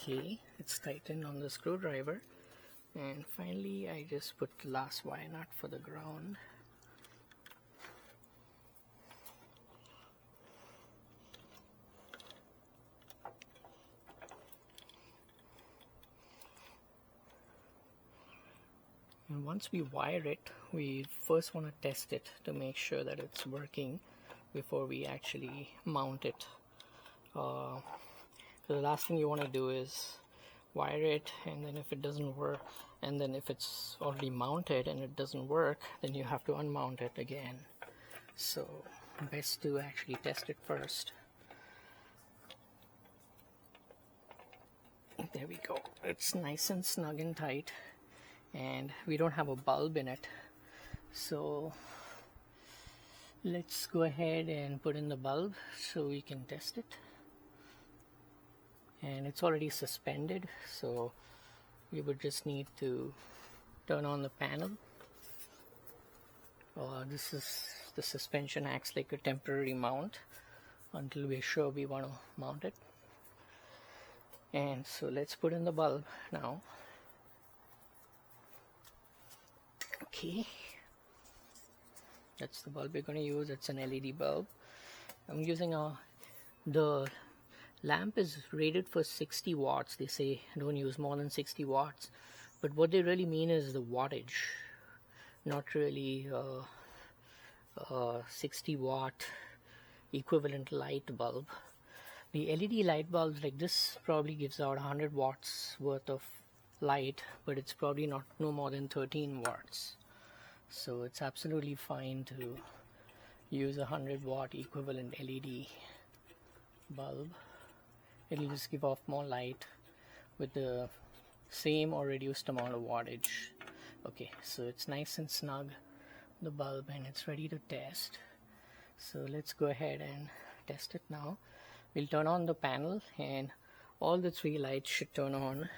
Okay, it's tightened on the screwdriver, and finally I just put the last wire nut for the ground. And once we wire it, we first want to test it to make sure that it's working before we actually mount it. So the last thing you want to do is wire it, and then if it doesn't work, and then if it's already mounted and it doesn't work, then you have to unmount it again. So best to actually test it first. There we go. It's nice and snug and tight, and we don't have a bulb in it, so let's go ahead and put in the bulb so we can test it. And it's already suspended, so we would just need to turn on the panel. This is the suspension, acts like a temporary mount until we're sure we want to mount it. And so let's put in the bulb now. Okay, that's the bulb we're going to use. It's an LED bulb. I'm using the lamp is rated for 60 watts. They say don't use more than 60 watts, but what they really mean is the wattage, not really 60 watt equivalent light bulb. The LED light bulbs like this probably gives out 100 watts worth of light, but it's probably no more than 13 watts. So it's absolutely fine to use a 100 watt equivalent LED bulb. It'll just give off more light with the same or reduced amount of wattage. Okay, so it's nice and snug, the bulb, and it's ready to test. So let's go ahead and test it now. We'll turn on the panel and all the 3 lights should turn on,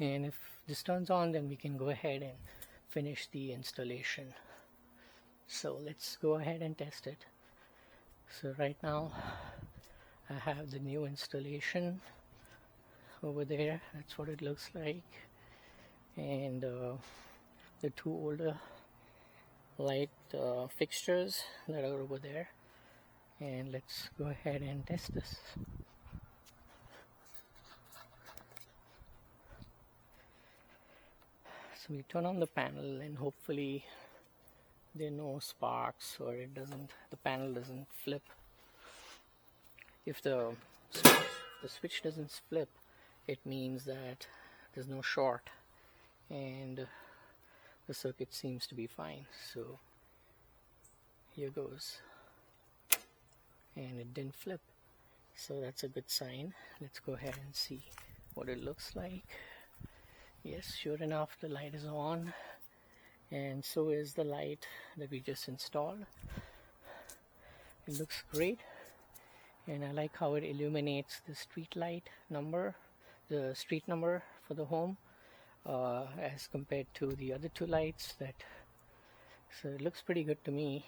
and if this turns on, then we can go ahead and finish the installation. So let's go ahead and test it. So right now I have the new installation over there. That's what it looks like, and the 2 older light fixtures that are over there. And let's go ahead and test this. So we turn on the panel, and hopefully there are no sparks, or the panel doesn't flip. If the switch doesn't flip, it means that there's no short and the circuit seems to be fine. So here goes, and it didn't flip, so that's a good sign. Let's go ahead and see what it looks like. Yes, sure enough, the light is on, and so is the light that we just installed. It looks great, and I like how it illuminates the street light number, the street number for the home, as compared to the other 2 lights. So it looks pretty good to me.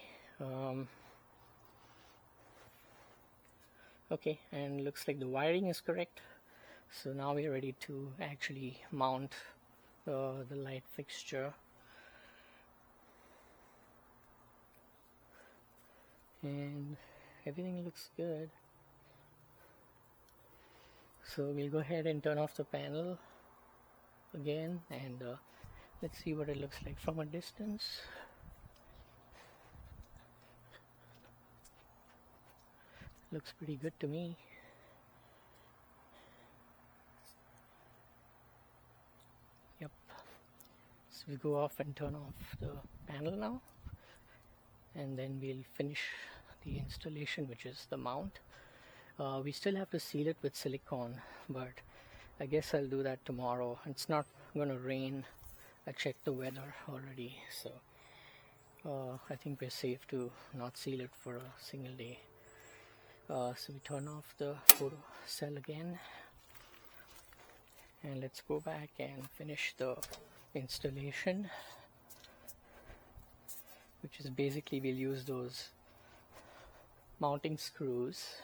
Okay, and looks like the wiring is correct. So now we're ready to actually mount the light fixture. And everything looks good. So we'll go ahead and turn off the panel again, and let's see what it looks like from a distance. Looks pretty good to me. Yep. So we'll go off and turn off the panel now, and then we'll finish the installation, which is the mount. We still have to seal it with silicone, but I guess I'll do that tomorrow. It's not going to rain. I checked the weather already, so I think we're safe to not seal it for a single day. So we turn off the photo cell again, and let's go back and finish the installation, which is basically we'll use those mounting screws